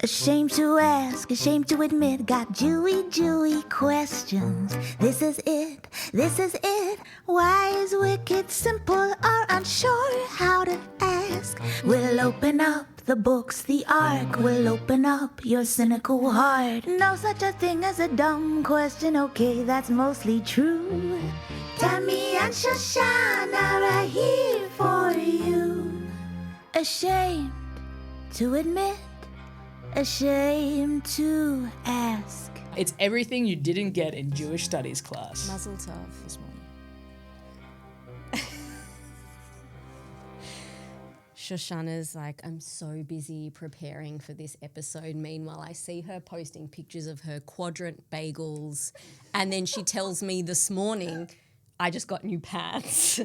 Ashamed to ask, ashamed to admit, got Jewy questions. This is it, this is it. Wise, wicked, simple, or unsure how to ask. We'll open up the books, the ark. We'll open up your cynical heart. No such a thing as a dumb question, okay, that's mostly true. Tammy and Shoshana are here for you. Ashamed to admit, ashamed to ask. It's everything you didn't get in Jewish studies class. Mazel tov. This morning. Shoshana's like, I'm so busy preparing for this episode. Meanwhile, I see her posting pictures of her quadrant bagels. And then she tells me this morning, I just got new pants.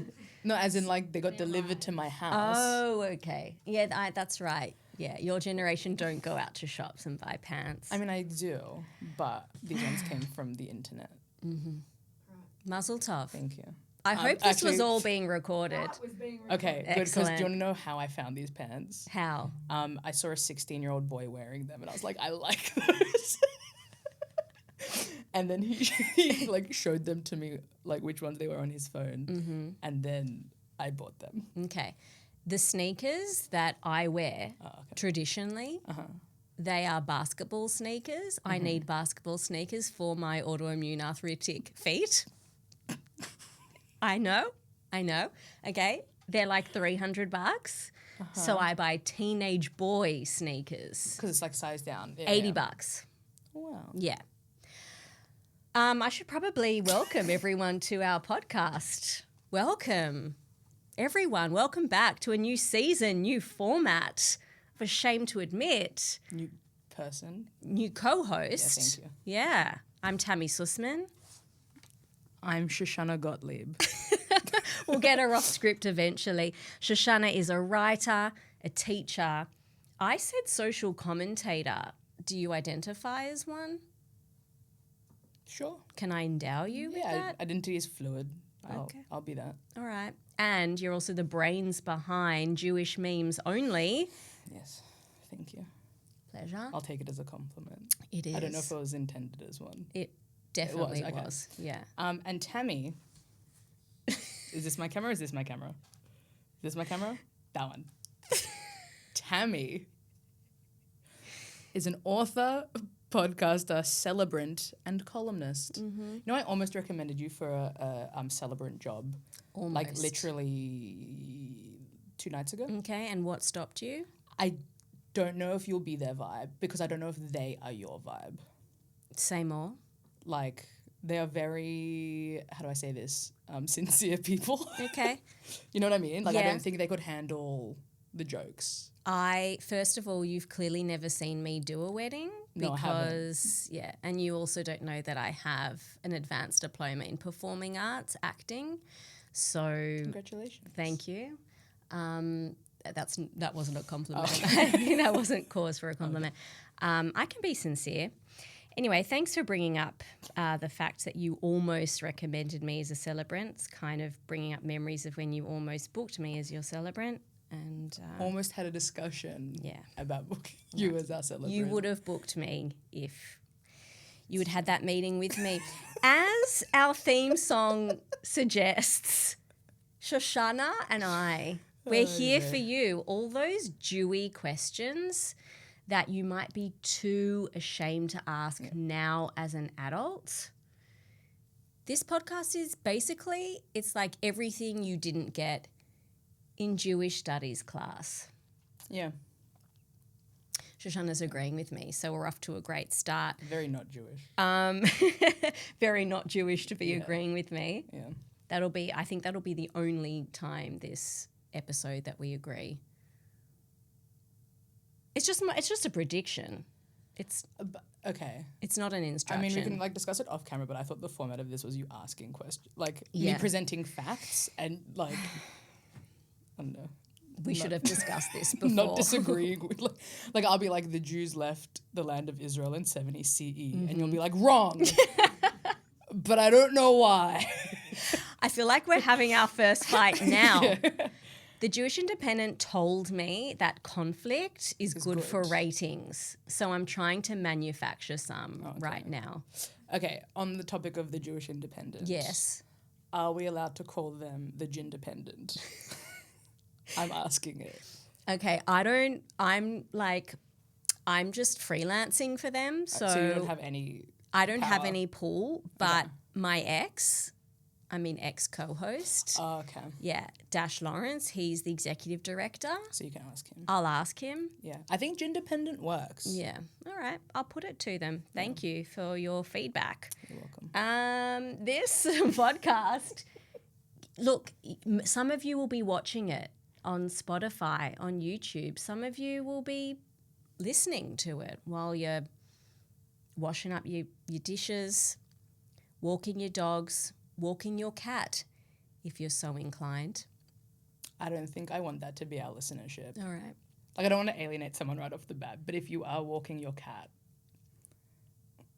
No, as in like they got delivered to my house. Oh, okay. Yeah, that's right. Yeah, your generation don't go out to shops and buy pants. I mean, I do, but these ones came from the internet. Mazel tov. Thank you. I hope this was all being recorded. Okay, good, because do Excellent. you want to know how I found these pants? How? I saw a 16-year-old boy wearing them, and I was like, I like those. And then he like showed them to me, like which ones they were on his phone, and then I bought them. Okay. The sneakers that I wear traditionally, they are basketball sneakers. I need basketball sneakers for my autoimmune arthritic feet. I know. Okay. They're like $300. So I buy teenage boy sneakers. Because it's like size down. Yeah, $80. Wow. Yeah. I should probably welcome everyone to our podcast. Welcome, everyone. Welcome back to a new season, new format. For shame to admit. New person. New co-host. Yeah, thank you. Yeah. I'm Tammy Sussman. I'm Shoshana Gottlieb. We'll get her off script eventually. Shoshana is a writer, a teacher. I said social commentator. Do you identify as one? Sure. Can I endow you with that? Identity is fluid. I'll be that. All right. And you're also the brains behind Jewish Memes Only. Yes. Thank you. Pleasure. I'll take it as a compliment. It is. I don't know if it was intended as one. It definitely okay. was. Yeah. And Tammy, is this my camera or is this my camera? This my camera? That one. Tammy is an author, podcaster, celebrant, and columnist. You know, I almost recommended you for a celebrant job. Almost. Like literally 2 nights ago. Okay, and what stopped you? I don't know if you'll be their vibe because I don't know if they are your vibe. Say more. Like, they are very, how do I say this, sincere people. Okay. You know what I mean? Like, I Yeah. don't think they could handle the jokes. First of all, you've clearly never seen me do a wedding No, I haven't. because, yeah, and you also don't know that I have an advanced diploma in performing arts, acting. So Congratulations. thank you. That wasn't a compliment. That wasn't cause for a compliment. I can be sincere. Anyway, thanks for bringing up the fact that you almost recommended me as a celebrant. It's kind of bringing up memories of when you almost booked me as your celebrant. And Almost had a discussion about booking you as our celebrant. you would have booked me if you had had that meeting with me. As our theme song suggests, Shoshana and I, we're here for you. All those Jewy questions that you might be too ashamed to ask now as an adult. This podcast is basically, it's like everything you didn't get in Jewish studies class. Yeah. Shoshana's agreeing with me, so we're off to a great start. Very not Jewish. Very not Jewish to be agreeing with me. Yeah. I think that'll be the only time this episode that we agree. It's just a prediction. Okay. It's not an I instruction. mean, we can like discuss it off camera, but I thought the format of this was you asking questions, like me presenting facts and like, I don't know. We should have discussed this before. Not disagreeing with, like I'll be like, the Jews left the land of Israel in 70 CE, and you'll be like, wrong. But I don't know why. I feel like we're having our first fight now. The Jewish Independent told me that conflict is good for ratings. So I'm trying to manufacture some right now. Okay, on the topic of the Jewish Independent. Yes. Are we allowed to call them the Jindependent? I'm asking it. Okay, I'm just freelancing for them. So you don't have any I don't have power? any pull, but my ex-co-host, Oh, okay. Dash Lawrence, he's the executive director. So you can ask him. I'll ask him. Yeah. I think Jindependent works. Yeah. All right. I'll put it to them. Thank you for your feedback. You're welcome. This podcast, look, some of you will be watching it on Spotify, on YouTube. Some of you will be listening to it while you're washing up your dishes, walking your dogs, walking your cat, if you're so inclined. I don't think I want that to be our listenership. All right. Like, I don't want to alienate someone right off the bat, but if you are walking your cat,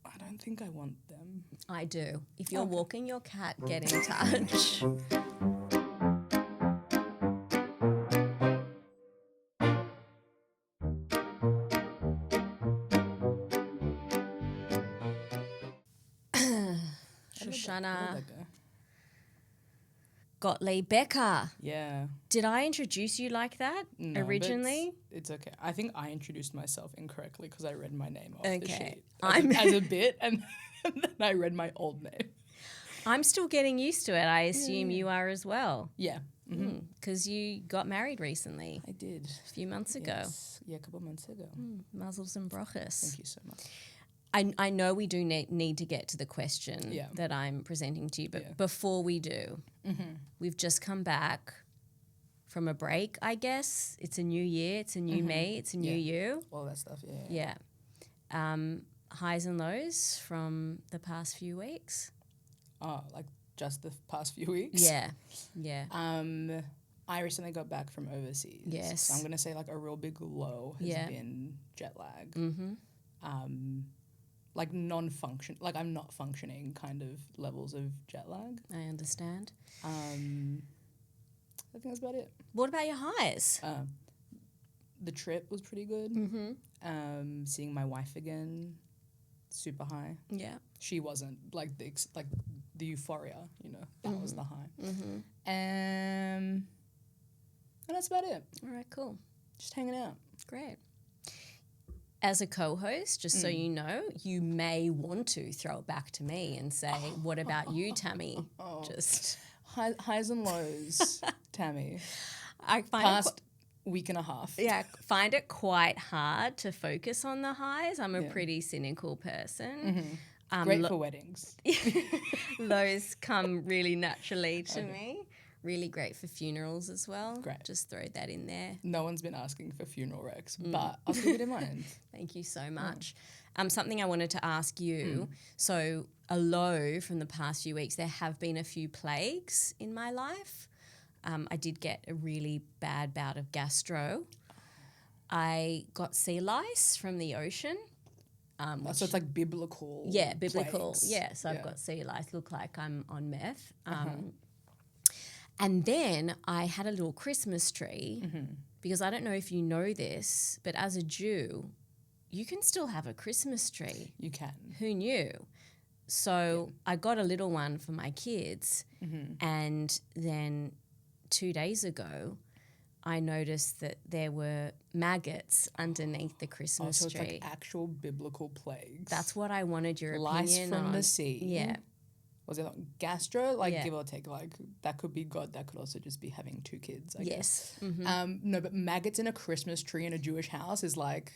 I don't think I want them. I do. If you're walking your cat, get in touch. Shoshana Gottlieb Becker. Yeah. Did I introduce you like that originally? It's okay. I think I introduced myself incorrectly because I read my name off Okay. the sheet as a bit, and then I read my old name. I'm still getting used to it. I assume you are as well. Yeah. Because you got married recently. I did. A few months ago. Yes. Yeah, a couple of months ago. Mazel and brochus. Thank you so much. I know we do need to get to the question that I'm presenting to you, but before we do, we've just come back from a break, I guess. It's a new year, it's a new me, it's a new you. All that stuff, yeah. Highs and lows from the past few weeks. Oh, like just the past few weeks? Yeah. I recently got back from overseas. Yes. So I'm going to say like a real big low has been jet lag. Like non-function, like I'm not functioning kind of levels of jet lag. I understand. I think that's about it. What about your highs? The trip was pretty good. Seeing my wife again, super high. Yeah. She wasn't like the euphoria, that was the high. And that's about it. All right, cool. Just hanging out. Great. As a co-host, just so you know, you may want to throw it back to me and say, what about you, Tammy? Just highs and lows, Tammy. I find Past week and a half. find it quite hard to focus on the highs. I'm a pretty cynical person. Great for weddings. Lows come really naturally to me. Really great for funerals as well. Great. Just throw that in there. No one's been asking for funeral recs, but I'll keep it in mind. Thank you so much. Something I wanted to ask you. So a low from the past few weeks, there have been a few plagues in my life. I did get a really bad bout of gastro. I got sea lice from the ocean. So it's like biblical. Yeah, biblical. plagues. Yeah, so I've got sea lice. Look like I'm on meth. And then I had a little Christmas tree because I don't know if you know this, but as a Jew, you can still have a Christmas tree. You can. Who knew? So I got a little one for my kids, and then 2 days ago, I noticed that there were maggots underneath the Christmas so it's tree. like actual biblical plagues. That's what I wanted your lice opinion from on. the sea. Yeah. Was it like gastro? Like Yeah. give or take, like that could be God. That could also just be having two kids. I Yes. guess. No, but maggots in a Christmas tree in a Jewish house is like,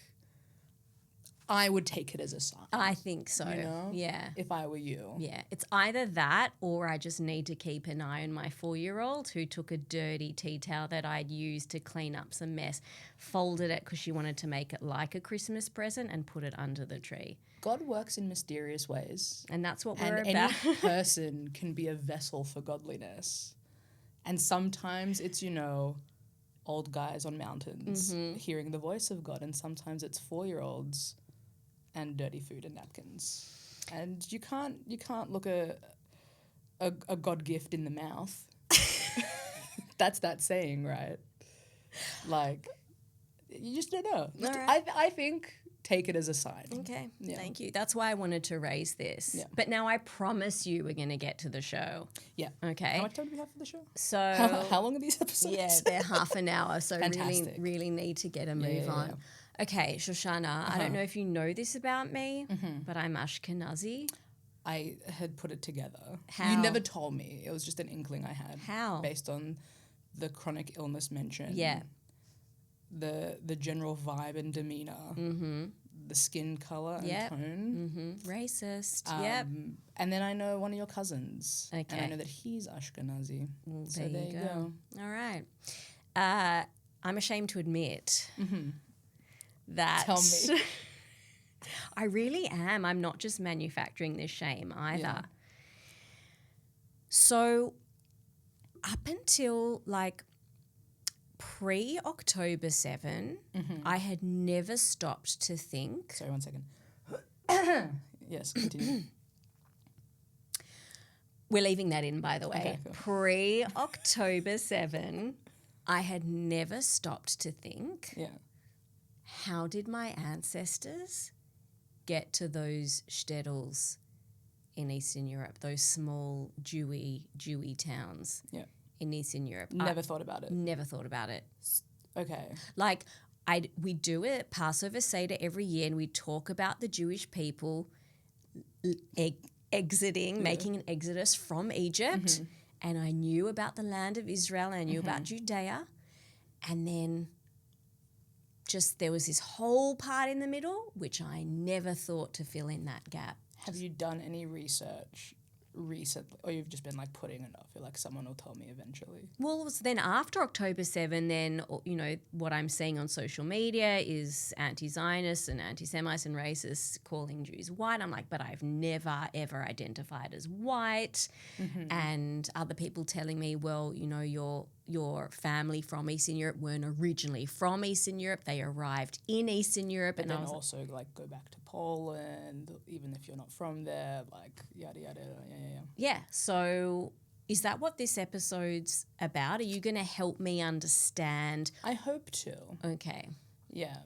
I would take it as a sign. I think so. You know? Yeah. If I were you. Yeah, it's either that or I just need to keep an eye on my 4-year-old who took a dirty tea towel that I'd used to clean up some mess, folded it because she wanted to make it like a Christmas present and put it under the tree. God works in mysterious ways. And that's what we're And about. any person can be a vessel for godliness. And sometimes it's, old guys on mountains hearing the voice of God. And sometimes it's 4-year-olds and dirty food and napkins. And you can't look a God gift in the mouth. That's that saying, right? Like, you just don't know. All right. I think take it as a sign. Okay, Yeah. thank you. That's why I wanted to raise this. Yeah. But now I promise you we're going to get to the show. Yeah. Okay. How much time do we have for the show? So How long are these episodes? yeah, they're half an hour, so really, Fantastic. really need to get a move yeah, on. Okay, Shoshana, I don't know if you know this about me, but I'm Ashkenazi. I had put it together. How? You never told me. It was just an inkling I had. How? Based on the chronic illness mentioned. Yeah. The general vibe and demeanor. Mm-hmm. The skin color and tone. Mm-hmm. Racist. Yep. And then I know one of your cousins. Okay. And I know that he's Ashkenazi. Well, So there you go. All right. I'm ashamed to admit that. Tell me. I really am. I'm not just manufacturing this shame either. Yeah. So, up until like pre-October 7, I had never stopped to think. Sorry, 1 second. Yes, continue. We're leaving that in, by the way. Okay, cool. Pre-October 7, I had never stopped to think, Yeah. how did my ancestors get to those shtetls in Eastern Europe, those small Jewy towns Yeah. in Eastern Europe? Never thought about it. Never thought about it. Okay. Like, we do a Passover Seder every year, and we talk about the Jewish people exiting, making an exodus from Egypt. And I knew about the land of Israel, and I knew about Judea. And then just there was this whole part in the middle, which I never thought to fill in that gap. Have you done any research recently, or you've just been like putting it off? You're like, someone will tell me eventually. Well, it was then after October 7, then, you know, what I'm seeing on social media is anti-Zionists and anti-Semites and racists calling Jews white. I'm like, but I've never, ever identified as white. And other people telling me, well, you know, your family from Eastern Europe weren't originally from Eastern Europe. They arrived in Eastern Europe. But and then I was also like go back to Poland, even if you're not from there, like yada, yada, yeah. yeah, so is that what this episode's about? Are you going to help me understand? I hope to. Okay, Yeah.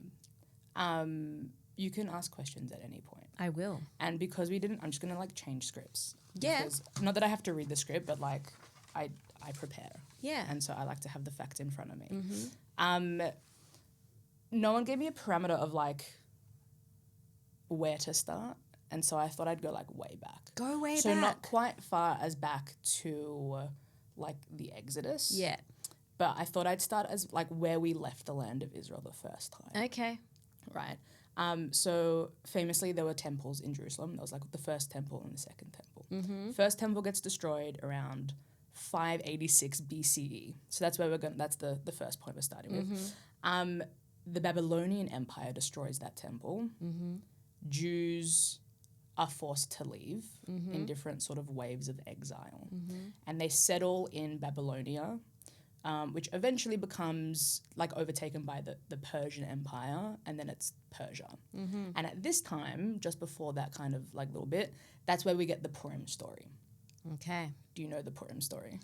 You can ask questions at any point. I will. And because we didn't, I'm just going to like change scripts. Yeah. Because, not that I have to read the script, but like I prepare. Yeah. And so I like to have the facts in front of me. No one gave me a parameter of like where to start. And so I thought I'd go like way back. Go way So back. not quite far as back to like the Exodus. Yeah. But I thought I'd start as like where we left the land of Israel the first time. Okay. Right. So famously there were temples in Jerusalem. There was like the first temple and the second temple. First temple gets destroyed around 586 BCE. So that's where we're going. That's the first point we're starting with. The Babylonian Empire destroys that temple. Jews are forced to leave in different sort of waves of exile. And they settle in Babylonia, which eventually becomes like overtaken by the Persian Empire, and then it's Persia. And at this time, just before that kind of like little bit, that's where we get the Purim story. Okay. Do you know the Purim story?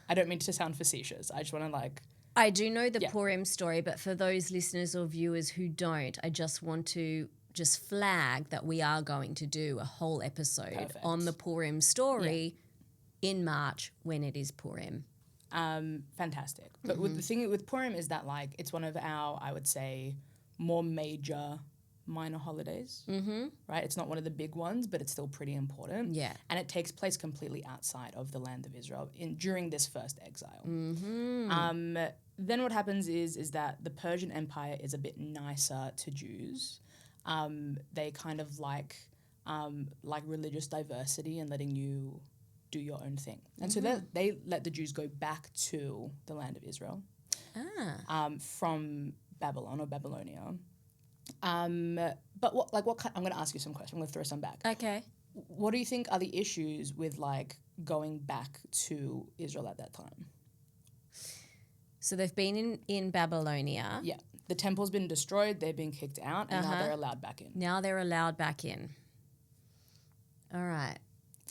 I don't mean to sound facetious. I just want to like... I do know the Purim story, but for those listeners or viewers who don't, I just want to just flag that we are going to do a whole episode on the Purim story in March when it is Purim. Fantastic. But with the thing with Purim is that like it's one of our, I would say, more major minor holidays, right? It's not one of the big ones, but it's still pretty important. Yeah. And it takes place completely outside of the land of Israel during this first exile. Then what happens is that the Persian Empire is a bit nicer to Jews. They kind of like religious diversity and letting you do your own thing. And so they let the Jews go back to the land of Israel from Babylon or Babylonia. But what kind, I'm going to ask you some questions. I'm going to throw some back. Okay. What do you think are the issues with like going back to Israel at that time? So they've been in Babylonia. Yeah. The temple's been destroyed, they've been kicked out, and now they're allowed back in. Now they're allowed back in. All right.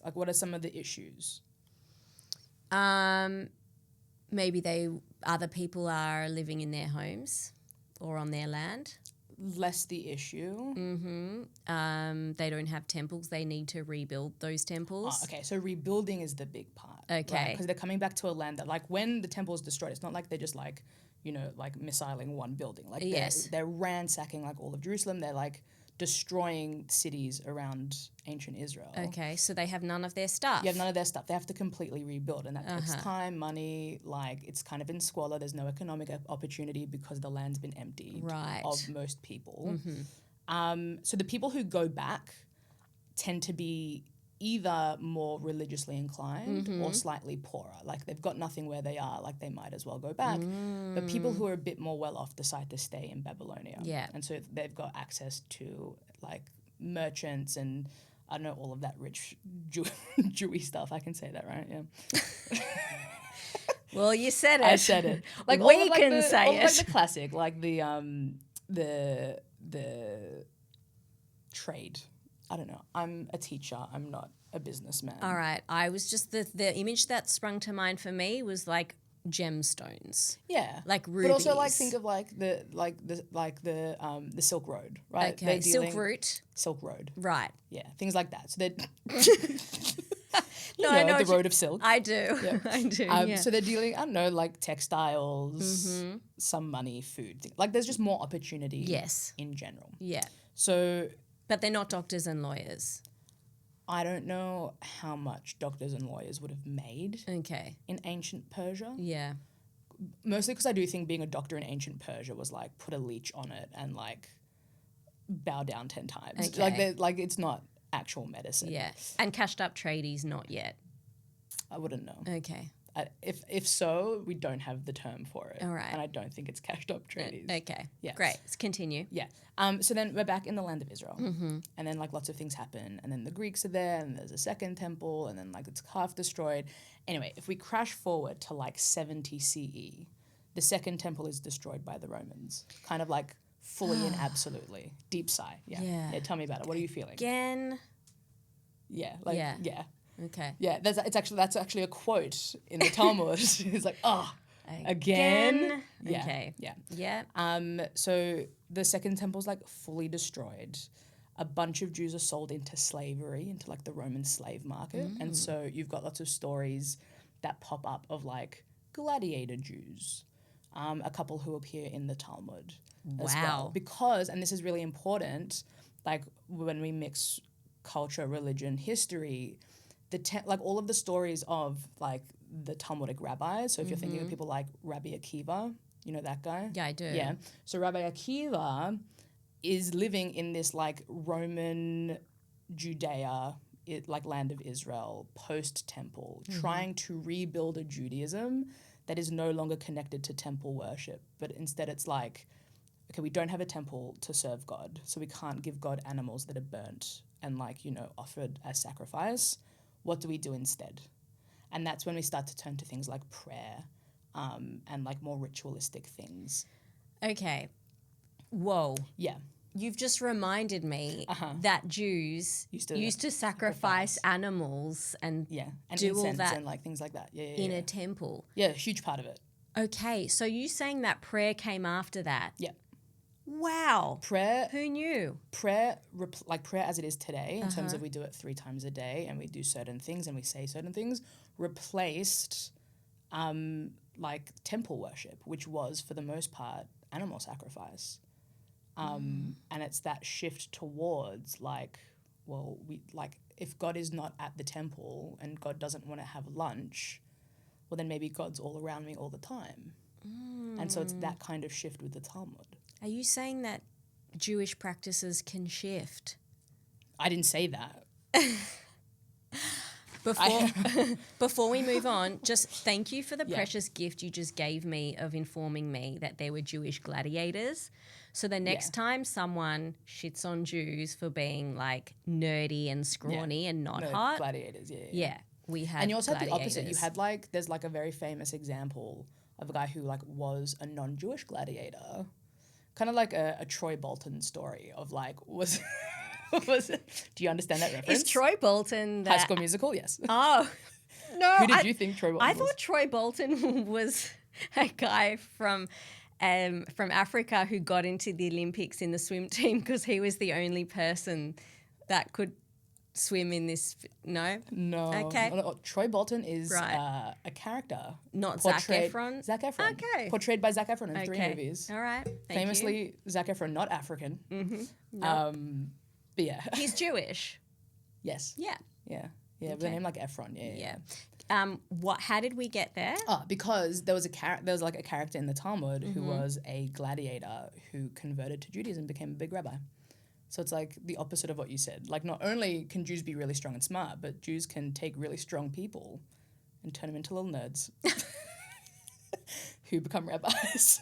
Like, what are some of the issues? Maybe they other people are living in their homes or on their land. Less the issue. They don't have temples. They need to rebuild those temples. Okay, so rebuilding is the big part. Okay. Because they're coming back to a land that, like, when the temple is destroyed, it's not like they're just, like, you know, like, missiling one building. Like, they're ransacking, like, all of Jerusalem. They're, like, destroying cities around ancient Israel. Okay, so they have none of their stuff. You have none of their stuff. They have to completely rebuild, and that takes time, money. Like, it's kind of in squalor. There's no economic opportunity because the land's been emptied of most people. So the people who go back tend to be either more religiously inclined or slightly poorer. Like, they've got nothing where they are, like, they might as well go back. But people who are a bit more well off decide to stay in Babylonia. Yeah. And so they've got access to, like, merchants and, I don't know, all of that rich Jewy stuff. I can say that, right? Yeah. Well, you said it. I said it. Like, all we of, like, can the, say all it. of, like, the classic, like the trade. I don't know. I'm a teacher. I'm not a businessman. All right. I was just the image that sprung to mind for me was like gemstones. Yeah, Like rubies. But also, like, think of the Silk Road, right? Okay. Silk Road. Right. Yeah, things like that. So they're No, I know the road of silk. I do. Yeah. I do. Yeah. So they're dealing, I don't know, like textiles, some money, food. Like, there's just more opportunity. Yes. In general. Yeah. So But they're not doctors and lawyers. I don't know how much doctors and lawyers would have made Okay. in ancient Persia. Yeah. Mostly because I do think being a doctor in ancient Persia was like put a leech on it and like bow down 10 times. Okay. Like it's not actual medicine. Yeah. And cashed up tradies, not yet. I wouldn't know. Okay. If so, we don't have the term for it. All right. And I don't think it's cashed up tradies. Okay. Yeah. Great. Let's continue. Yeah. So then we're back in the land of Israel. And then, like, lots of things happen. And then the Greeks are there, and there's a second temple, and then, like, it's half destroyed. Anyway, if we crash forward to, like, 70 CE, the second temple is destroyed by the Romans. Kind of, like, fully and absolutely. Deep sigh. Yeah. Yeah. Tell me about it. What are you feeling? Again. Yeah. Like, Yeah. yeah. Okay. Yeah, that's actually a quote in the Talmud. It's like, again. Yeah, Okay. yeah. Yeah. So the second temple's like fully destroyed. A bunch of Jews are sold into slavery, into like the Roman slave market, and so you've got lots of stories that pop up of like gladiator Jews, a couple who appear in the Talmud as well. Wow. Because, and this is really important, like when we mix culture, religion, history. Like all of the stories of like the Talmudic rabbis. So if you're thinking of people like Rabbi Akiva, you know that guy? Yeah, I do. Yeah. So Rabbi Akiva is living in this like Roman Judea, like land of Israel, post-temple, trying to rebuild a Judaism that is no longer connected to temple worship. But instead it's like, okay, we don't have a temple to serve God, so we can't give God animals that are burnt and like, you know, offered as sacrifice. What do we do instead? And that's when we start to turn to things like prayer and like more ritualistic things. Okay. Whoa. Yeah. You've just reminded me that Jews used to sacrifice animals and And do all incense that and like things like that. Yeah, in a temple. Yeah, a huge part of it. Okay, so you saying that prayer came after that? Yeah. Wow. Prayer Who knew? prayer as it is today, in terms of we do it 3 times a day and we do certain things and we say certain things, replaced like temple worship, which was for the most part animal sacrifice. And it's that shift towards like, well, we like if God is not at the temple and God doesn't want to have lunch, well then maybe God's all around me all the time. And so it's that kind of shift with the Talmud. Are you saying that Jewish practices can shift? I didn't say that. Before we move on, just thank you for the precious gift you just gave me of informing me that there were Jewish gladiators. So the next time someone shits on Jews for being like nerdy and scrawny and not hot. Gladiators, Yeah, we had And you also had the gladiators. opposite. You had like, there's like a very famous example of a guy who like was a non-Jewish gladiator. Kind of like a Troy Bolton story of like, was it? Do you understand that reference? Is Troy Bolton High School Musical? Yes. Oh, no. Who did you think Troy Bolton I was? thought Troy Bolton was a guy from Africa who got into the Olympics in the swim team because he was the only person that could swim in this. No? No. Okay. No, Troy Bolton is Right. a character. Not Zac Efron? Zac Efron. Okay. Portrayed by Zac Efron in 3 Okay. movies. All right. Thank Famously, Zac Efron, not African. No. But yeah. you. He's Jewish. Yes. Yeah. Yeah. Yeah, with a Okay. name like Efron. Yeah. Yeah. How did we get there? Oh, because there was a character in the Talmud who was a gladiator who converted to Judaism and became a big rabbi. So it's like the opposite of what you said. Like, not only can Jews be really strong and smart, but Jews can take really strong people and turn them into little nerds who become rabbis.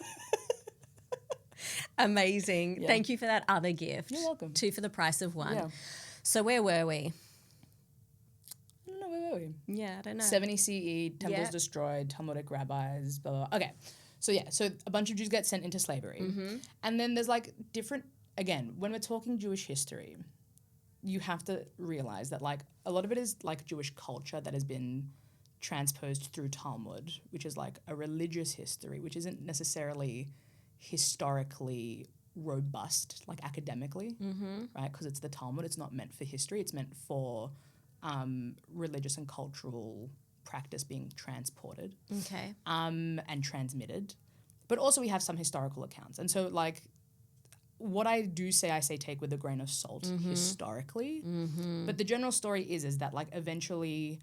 Amazing. Yeah. Thank you for that other gift. You're welcome. 2 for the price of 1. Yeah. So where were we? I don't know, where were we? Yeah, I don't know. 70 CE, temples Yeah. destroyed, Talmudic rabbis, blah, blah, blah. Okay. So a bunch of Jews get sent into slavery. And then there's like different, again, when we're talking Jewish history, you have to realize that like a lot of it is like Jewish culture that has been transposed through Talmud, which is like a religious history, which isn't necessarily historically robust, like academically, right? Because it's the Talmud. It's not meant for history. It's meant for religious and cultural practice being transported Okay. and transmitted. But also we have some historical accounts. And so like what I say take with a grain of salt historically. But the general story is that like eventually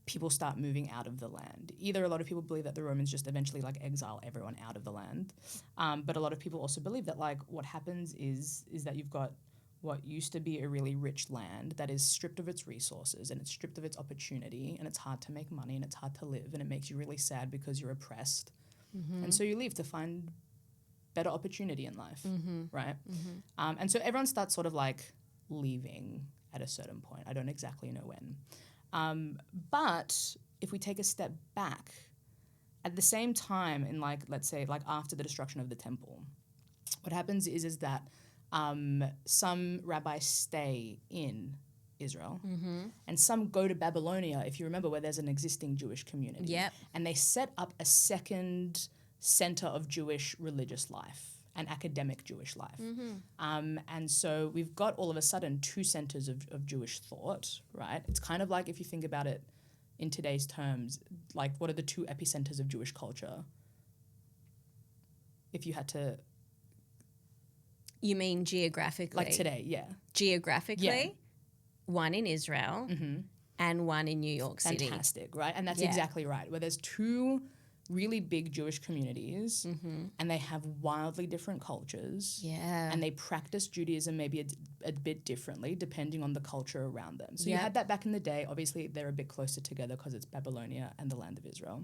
people start moving out of the land. Either a lot of people believe that the Romans just eventually like exile everyone out of the land. But a lot of people also believe that like what happens is that you've got what used to be a really rich land that is stripped of its resources and it's stripped of its opportunity and it's hard to make money and it's hard to live and it makes you really sad because you're oppressed. And so you leave to find better opportunity in life, right? And so everyone starts sort of like leaving at a certain point. I don't exactly know when. But if we take a step back, at the same time in like, let's say like after the destruction of the temple, what happens is that some rabbis stay in Israel and some go to Babylonia, if you remember, where there's an existing Jewish community. Yep. And they set up a second center of Jewish religious life and academic Jewish life. And so we've got all of a sudden 2 centers of Jewish thought, right? It's kind of like if you think about it in today's terms, like what are the 2 epicenters of Jewish culture? If you had to... You mean geographically? Like today, yeah. Geographically? Yeah. One in Israel and one in New York City. Fantastic, right? And that's exactly right. Where there's 2 really big Jewish communities and they have wildly different cultures. Yeah. And they practice Judaism maybe a bit differently depending on the culture around them. So you had that back in the day. Obviously, they're a bit closer together because it's Babylonia and the land of Israel.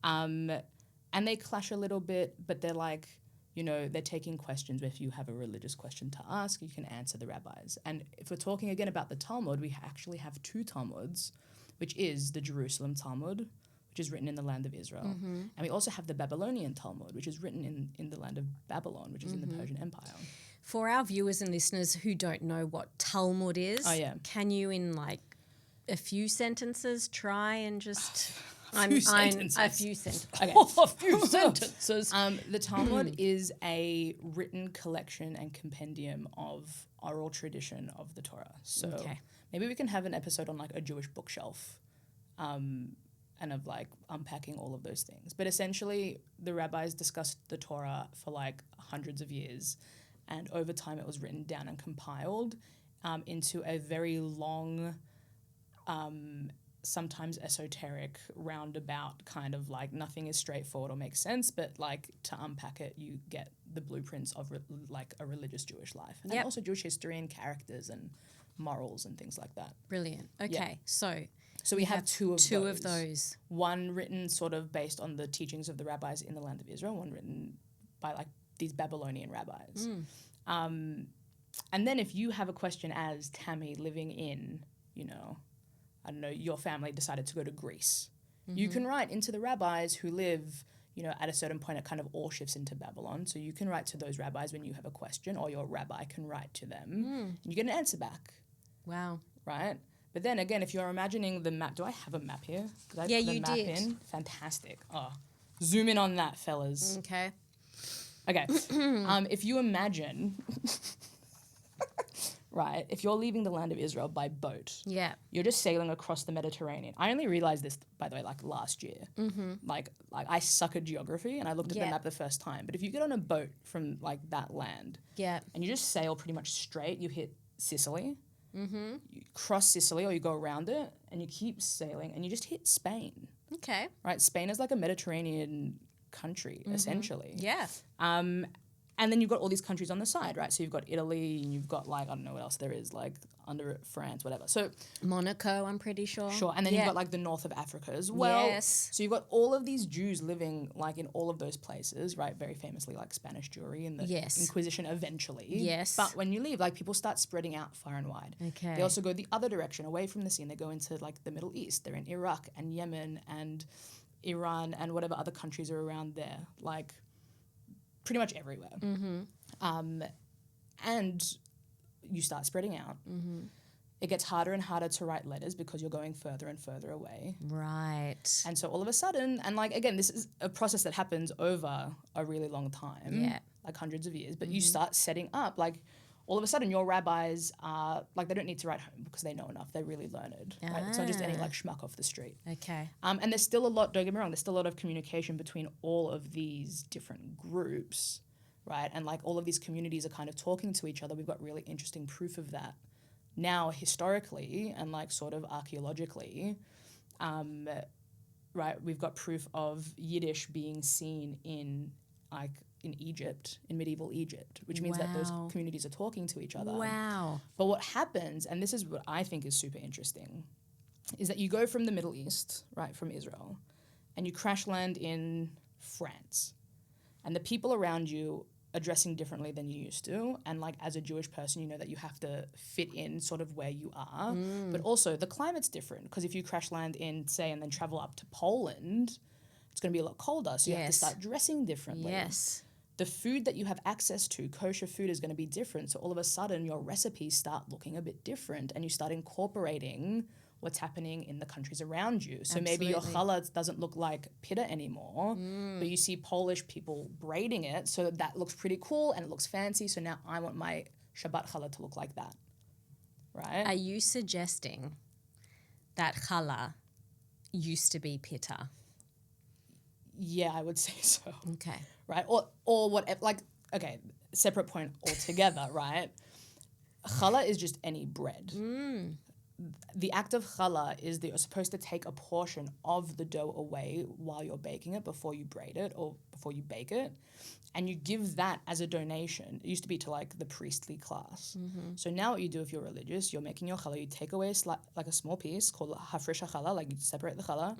And they clash a little bit, but they're like... You know, they're taking questions. If you have a religious question to ask, you can answer the rabbis. And if we're talking again about the Talmud, we actually have 2 Talmuds, which is the Jerusalem Talmud, which is written in the land of Israel. And we also have the Babylonian Talmud, which is written in the land of Babylon, which is in the Persian Empire. For our viewers and listeners who don't know what Talmud is, can you in like a few sentences try and just... A few sentences. A few sentences. Okay. A few sentences. The Talmud is a written collection and compendium of oral tradition of the Torah. So maybe we can have an episode on like a Jewish bookshelf and of like unpacking all of those things. But essentially the rabbis discussed the Torah for like hundreds of years and over time it was written down and compiled into a very long sometimes esoteric, roundabout kind of like nothing is straightforward or makes sense, but like to unpack it, you get the blueprints of like a religious Jewish life. And also Jewish history and characters and morals and things like that. Brilliant. Okay, so we have two of those. One written sort of based on the teachings of the rabbis in the land of Israel, one written by like these Babylonian rabbis. And then if you have a question as Tammy living in, you know, I don't know, your family decided to go to Greece. You can write into the rabbis who live, you know, at a certain point it kind of all shifts into Babylon. So you can write to those rabbis when you have a question or your rabbi can write to them and you get an answer back. Wow. Right? But then again, if you're imagining the map, do I have a map here? Yeah, you did. Fantastic. Oh, Zoom in on that, fellas. Okay. Okay. If you imagine, right, if you're leaving the land of Israel by boat, Yeah. you're just sailing across the Mediterranean. I only realized this, by the way, like last year. Like I suck at geography and I looked at the Yeah. map the first time. But if you get on a boat from like that land Yeah. and you just sail pretty much straight, you hit Sicily. You cross Sicily or you go around it and you keep sailing and you just hit Spain. Okay. Right? Spain is like a Mediterranean country, essentially. Yeah. And then you've got all these countries on the side, right? So you've got Italy and you've got like, I don't know what else there is, like under it, France, whatever. So Monaco, I'm pretty sure. sure. And then you've got like the north of Africa as well. Yes. So you've got all of these Jews living like in all of those places, right? Very famously like Spanish Jewry and the Yes. Inquisition eventually. Yes. But when you leave, like people start spreading out far and wide. Okay. They also go the other direction, away from the sea, and they go into like the Middle East. They're in Iraq and Yemen and Iran and whatever other countries are around there. Like pretty much everywhere. And you start spreading out. It gets harder and harder to write letters because you're going further and further away. Right. And so all of a sudden, and like, again, this is a process that happens over a really long time, Yeah. like hundreds of years, but you start setting up, like, all of a sudden your rabbis are, like, they don't need to write home because they know enough. They're really learned, right? It's not just any, like, schmuck off the street. Okay. And there's still a lot, don't get me wrong, there's still a lot of communication between all of these different groups, right? And, like, all of these communities are kind of talking to each other. We've got really interesting proof of that now historically and, like, sort of archaeologically. Right, we've got proof of Yiddish being seen in, like, in Egypt, in medieval Egypt, which means that those Wow. communities are talking to each other. Wow. But what happens, and this is what I think is super interesting, is that you go from the Middle East, right, from Israel, and you crash land in France. And the people around you are dressing differently than you used to. And like as a Jewish person, you know that you have to fit in sort of where you are. But also the climate's different because if you crash land in, say, and then travel up to Poland, it's going to be a lot colder. So you have to Yes. start dressing differently. Yes. The food that you have access to, kosher food, is going to be different. So all of a sudden, your recipes start looking a bit different and you start incorporating what's happening in the countries around you. So maybe your Absolutely. challah doesn't look like pita anymore, but you see Polish people braiding it. So that looks pretty cool and it looks fancy. So now I want my Shabbat challah to look like that, right? Are you suggesting that challah used to be pitta? Yeah, I would say so. Okay. Right? Or whatever, like, okay, separate point altogether, right? Challah is just any bread. The act of challah is that you're supposed to take a portion of the dough away while you're baking it before you braid it or before you bake it. And you give that as a donation. It used to be to like the priestly class. So now what you do if you're religious, you're making your challah, you take away like a small piece called hafresh challah, like you separate the challah.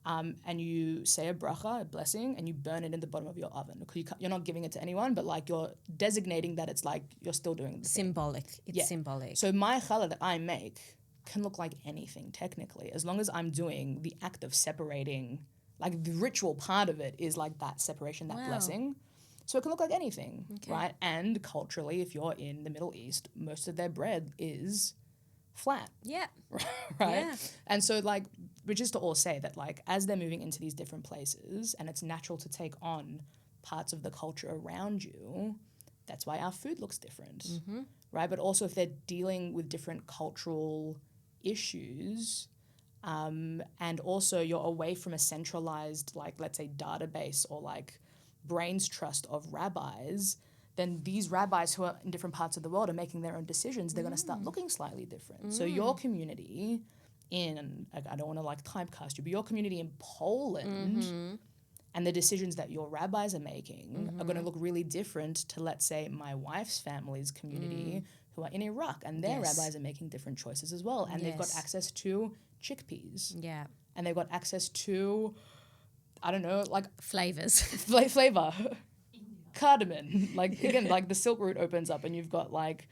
And you say a bracha, a blessing, and you burn it in the bottom of your oven. Because you're not giving it to anyone, but like you're designating that it's like you're still doing the thing. Symbolic. It's Yeah. symbolic. So my challah that I make can look like anything technically, as long as I'm doing the act of separating, like the ritual part of it is like that separation, that Wow. blessing. So it can look like anything, right? And culturally, if you're in the Middle East, most of their bread is flat. Yeah. Right? Yeah. And so like, which is to all say that like, as they're moving into these different places and it's natural to take on parts of the culture around you, that's why our food looks different, right? But also if they're dealing with different cultural issues, and also you're away from a centralized, like, let's say database or like brains trust of rabbis, then these rabbis who are in different parts of the world are making their own decisions. They're going to start looking slightly different. So your community in, like, I don't want to like typecast you, but your community in Poland and the decisions that your rabbis are making are going to look really different to, let's say, my wife's family's community who are in Iraq, and their Yes. rabbis are making different choices as well. And they've got Yes. access to chickpeas, Yeah. and they've got access to, I don't know, like Flavors. flavor, cardamom. Like, again, like the Silk Route opens up and you've got like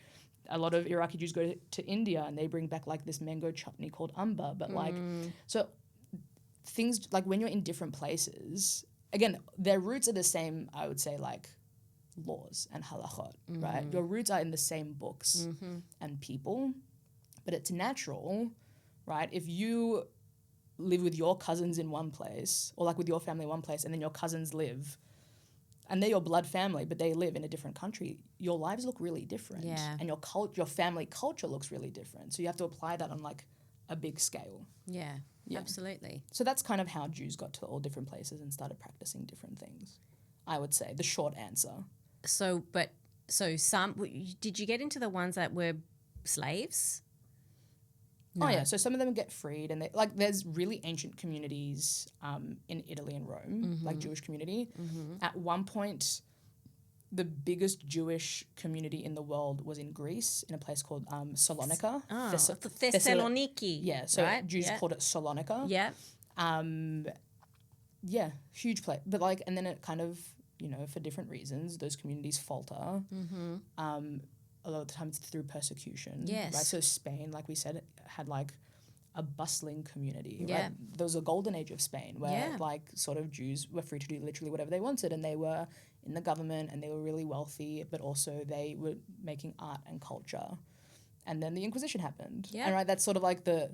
a lot of Iraqi Jews go to India and they bring back like this mango chutney called amba. But like, so things like when you're in different places, again, their roots are the same, I would say, like laws and halachot, right? Your roots are in the same books and people, but it's natural, right? If you live with your cousins in one place, or like with your family in one place, and then your cousins live, and they're your blood family, but they live in a different country, your lives look really different. Yeah. And your family culture looks really different. So you have to apply that on like a big scale. Yeah, Yeah. absolutely. So that's kind of how Jews got to all different places and started practicing different things, I would say, the short answer. So did you get into the ones that were slaves? Oh yeah, so some of them get freed, and there's really ancient communities in Italy and Rome, like Jewish community. At one point, the biggest Jewish community in the world was in Greece, in a place called Salonika. Oh, Thessaloniki. Yeah, so right? Jews called it Salonika. Yeah. Yeah, huge place. But like, and then it kind of, for different reasons, those communities falter. A lot of the time it's through persecution. Yes. Right? So Spain, like we said, had like a bustling community. Yeah. Right? There was a golden age of Spain where like sort of Jews were free to do literally whatever they wanted, and they were in the government and they were really wealthy, but also they were making art and culture. And then the Inquisition happened. Yeah. And right, that's sort of like the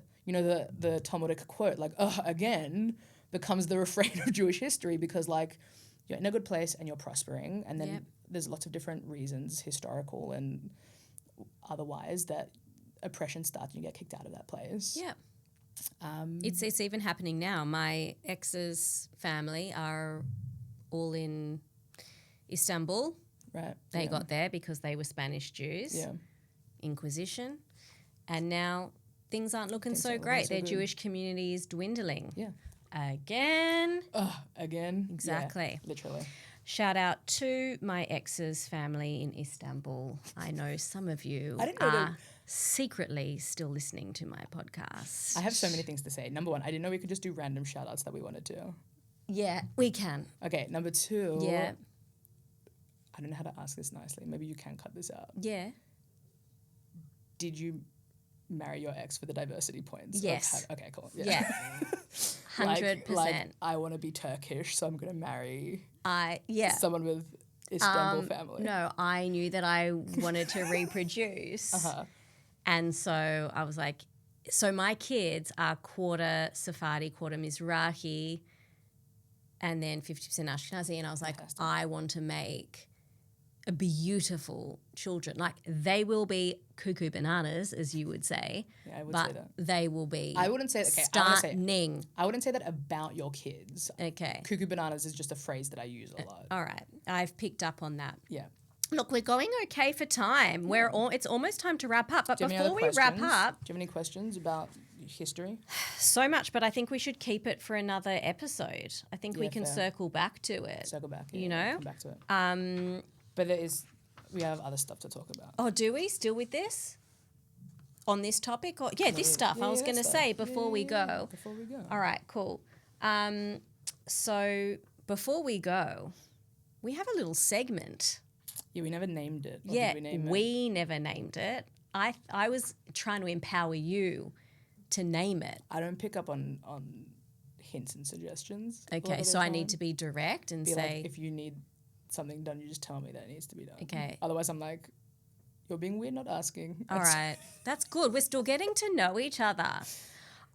Talmudic quote, like, again, becomes the refrain of Jewish history, because like you're in a good place and you're prospering, and then there's lots of different reasons, historical and otherwise, that oppression starts and you get kicked out of that place. Yeah. It's even happening now. My ex's family are all in Istanbul. Right. They got there because they were Spanish Jews. Yeah. Inquisition. And now things aren't looking so great. Their Jewish community is dwindling. Yeah. Again. Again. Exactly. Yeah, literally. Shout out to my ex's family in Istanbul. I know some of you I didn't know are secretly still listening to my podcast. I have so many things to say. Number one, I didn't know we could just do random shout outs that we wanted to. Yeah, we can. Okay, number two. Yeah. I don't know how to ask this nicely. Maybe you can cut this out. Yeah. Did you marry your ex for the diversity points? Yes. Okay, cool. Yeah. 100%. Like, I want to be Turkish, so I'm going to marry someone with Istanbul family. No, I knew that I wanted to reproduce. And so I was like, so my kids are quarter Sephardi, quarter Mizrahi, and then 50% Ashkenazi. And I was like, I want to make a beautiful children. Like, they will be cuckoo bananas, as you would say. Yeah, I would say that. They will be I wouldn't say stunning. I wouldn't say that about your kids. Okay. Cuckoo bananas is just a phrase that I use a lot. All right. I've picked up on that. Yeah. Look, we're going okay for time. It's almost time to wrap up. But before we wrap up... Do you have any questions about history? So much, but I think we should keep it for another episode. I think we can circle back to it. Circle back, you know? Come back to it. But we have other stuff to talk about. Oh, do we? Still with this? On this topic? Or this stuff. I was going to say before we go. Before we go. All right, cool. So before we go, we have a little segment. Yeah, we never named it. Or Yeah, did we name it? we never named it. I was trying to empower you to name it. I don't pick up on hints and suggestions. a lot Okay, of so the I need time. to be direct and Be say... like, if you need something done, you just tell me that it needs to be done. Okay. Otherwise, I'm like, you're being weird not asking. All right. That's good. We're still getting to know each other.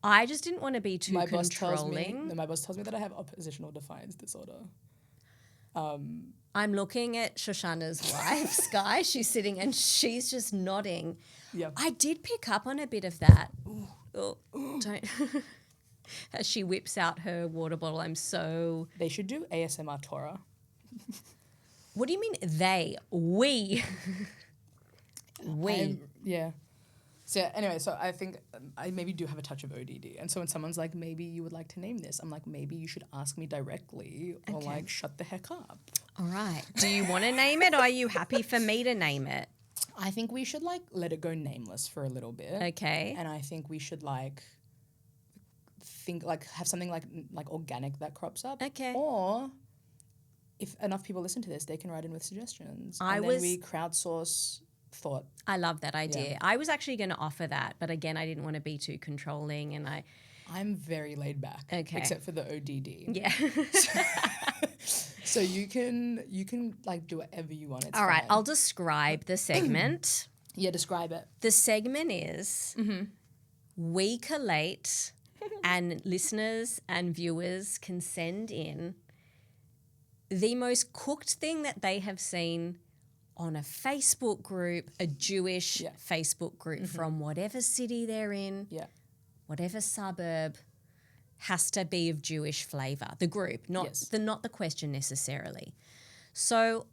I just didn't want to be too My controlling. boss tells me that I have oppositional defiance disorder. I'm looking at Shoshana's wife, Sky. She's sitting and she's just nodding. Yeah. I did pick up on a bit of that. Oh, don't. As she whips out her water bottle, I'm so... They should do ASMR Torah. What do you mean they? We. Yeah. So anyway, so I think I maybe do have a touch of ODD. And so when someone's like, maybe you would like to name this, I'm like, maybe you should ask me directly or like shut the heck up. All right. Do you want to name it or are you happy for me to name it? I think we should like let it go nameless for a little bit. Okay. And I think we should like think like have something like organic that crops up. Okay. Or if enough people listen to this, they can write in with suggestions. Then we crowdsource thought. I love that idea. Yeah. I was actually going to offer that, but again, I didn't want to be too controlling, and I'm very laid back. Okay. Except for the ODD. Yeah. So you can like do whatever you want. It's All right, fine. I'll describe the segment. Yeah, describe it. The segment is we collate and listeners and viewers can send in the most cooked thing that they have seen on a Facebook group, a Jewish Facebook group from whatever city they're in, whatever suburb, has to be of Jewish flavour. The group, not the question necessarily. So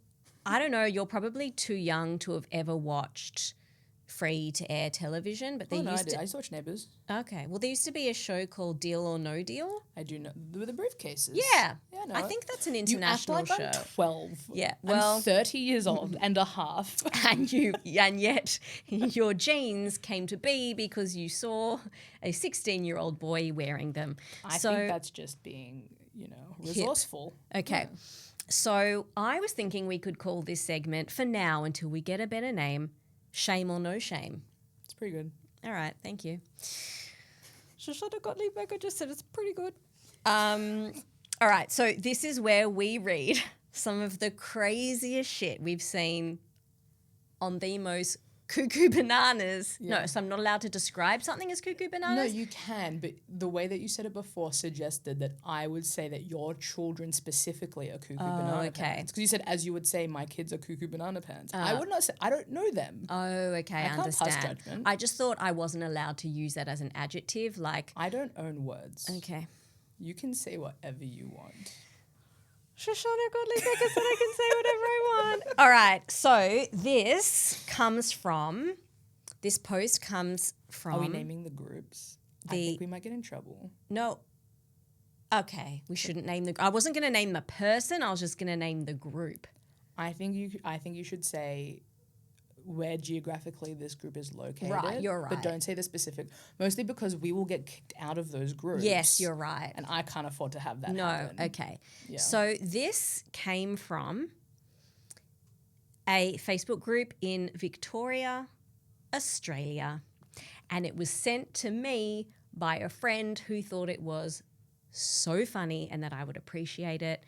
I don't know, you're probably too young to have ever watched free-to-air television, but I used to watch Neighbours. Okay. Well, there used to be a show called Deal or No Deal. I do know. With the briefcases. Yeah. No. I think that's an You act international like show. I'm 12. Yeah. I'm 30 years old and a half. and yet your jeans came to be because you saw a 16-year-old boy wearing them. I think that's just being, resourceful. Okay. Yeah. So I was thinking we could call this segment, for now until we get a better name, Shame or No Shame. It's pretty good. All right, thank you. Shoshana Gottlieb-Becker just said it's pretty good. All right, so this is where we read some of the craziest shit we've seen on the most cuckoo bananas. Yeah. No, so I'm not allowed to describe something as cuckoo bananas? No, you can, but the way that you said it before suggested that I would say that your children specifically are cuckoo banana pants. Because you said, as you would say, my kids are cuckoo banana pants. I would not say, I don't know them. Oh, okay, I understand. Can't pass judgment. I just thought I wasn't allowed to use that as an adjective, like... I don't own words. Okay. You can say whatever you want. Shoshana Gottlieb-Becker said I can say whatever I want. All right, so this post comes from... Are we naming the groups? I think we might get in trouble. No. Okay, we shouldn't name I wasn't going to name the person, I was just going to name the group. I think you should say where geographically this group is located. Right, you're right. But don't say the specific. Mostly because we will get kicked out of those groups. Yes, you're right. And I can't afford to have that happen. Okay. Yeah. So this came from a Facebook group in Victoria, Australia. And it was sent to me by a friend who thought it was so funny and that I would appreciate it.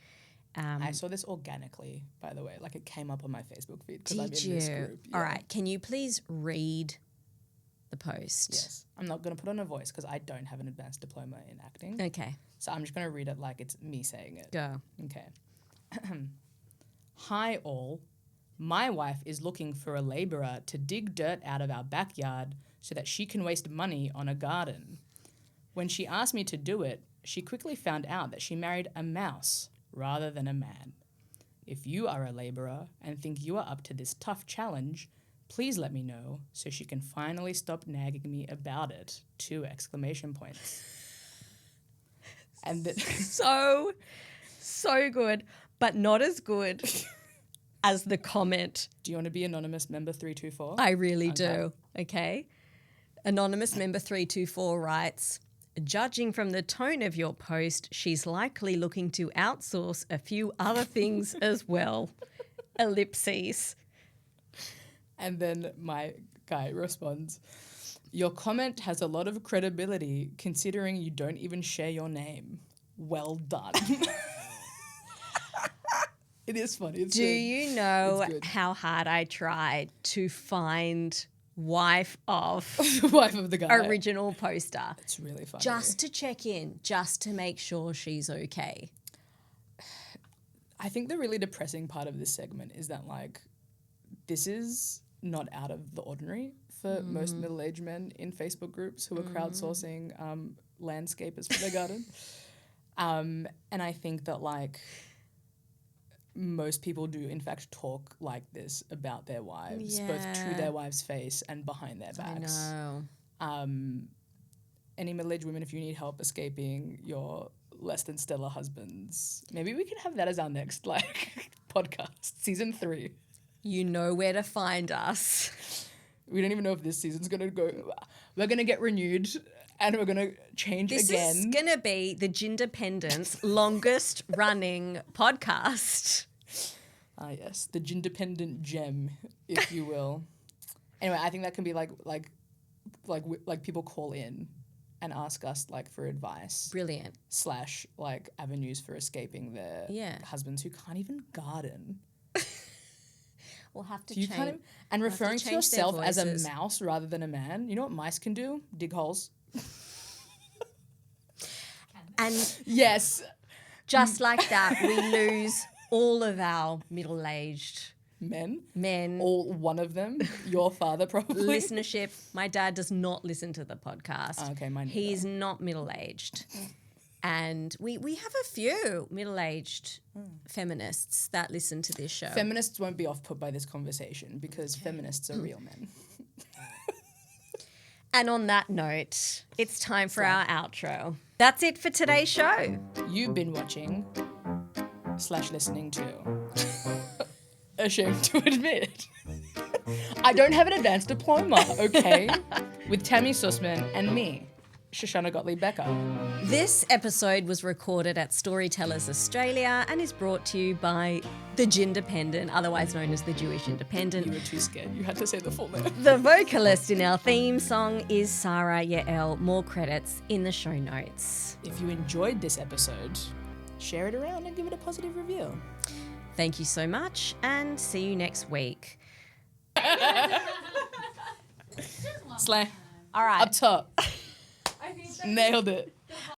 I saw this organically, by the way. Like, it came up on my Facebook feed because I'm in this group. Yeah. All right. Can you please read the post? Yes. I'm not going to put on a voice because I don't have an advanced diploma in acting. Okay. So I'm just going to read it like it's me saying it. Go. Okay. Hi, all. My wife is looking for a labourer to dig dirt out of our backyard so that she can waste money on a garden. When she asked me to do it, she quickly found out that she married a mouse rather than a man. If you are a labourer and think you are up to this tough challenge, please let me know so she can finally stop nagging me about it. 2 exclamation points. And so good, but not as good as the comment. Do you want to be anonymous member 324? I really do. Okay. Anonymous member 324 writes, judging from the tone of your post, she's likely looking to outsource a few other things as well. Ellipses. And then my guy responds, your comment has a lot of credibility considering you don't even share your name. Well done. It is funny. It's Do good. you know how hard I tried to find wife of the guy, original poster? It's really funny. Just to check in, just to make sure she's okay. I think the really depressing part of this segment is that, like, this is not out of the ordinary for most middle-aged men in Facebook groups who are crowdsourcing landscapers for their garden. And I think that, like, most people do, in fact, talk like this about their wives, both to their wives' face and behind their backs. I know. Any middle-aged women, if you need help escaping your less than stellar husbands, maybe we can have that as our next, like, podcast, season 3. You know where to find us. We don't even know if this season's going to go. We're going to get renewed and we're going to change again. This is going to be the Gindependent's longest running podcast. Ah, yes, the Gindependent gem, if you will. Anyway, I think that can be like people call in and ask us, like, for advice. Brilliant. / like avenues for escaping their husbands who can't even garden. We'll have to change. And referring to yourself as a mouse rather than a man. You know what mice can do? Dig holes. And Yes. just like that, we lose all of our middle-aged Men. All one of them. Your father probably. listenership. My dad does not listen to the podcast. Oh, okay, mine He's not middle-aged. And we have a few middle-aged feminists that listen to this show. Feminists won't be off-put by this conversation because feminists are real men. And on that note, it's time for our outro. That's it for today's show. You've been watching / listening to Ashamed to Admit. I don't have an advanced diploma, okay? With Tammy Sussman and me, Shoshana Gottlieb Becker. This episode was recorded at Storytellers Australia and is brought to you by The Independent, otherwise known as The Jewish Independent. You were too scared. You had to say the full name. The vocalist in our theme song is Sara Yael. More credits in the show notes. If you enjoyed this episode, share it around and give it a positive review. Thank you so much and see you next week. Slay. All right. Up top. Nailed it.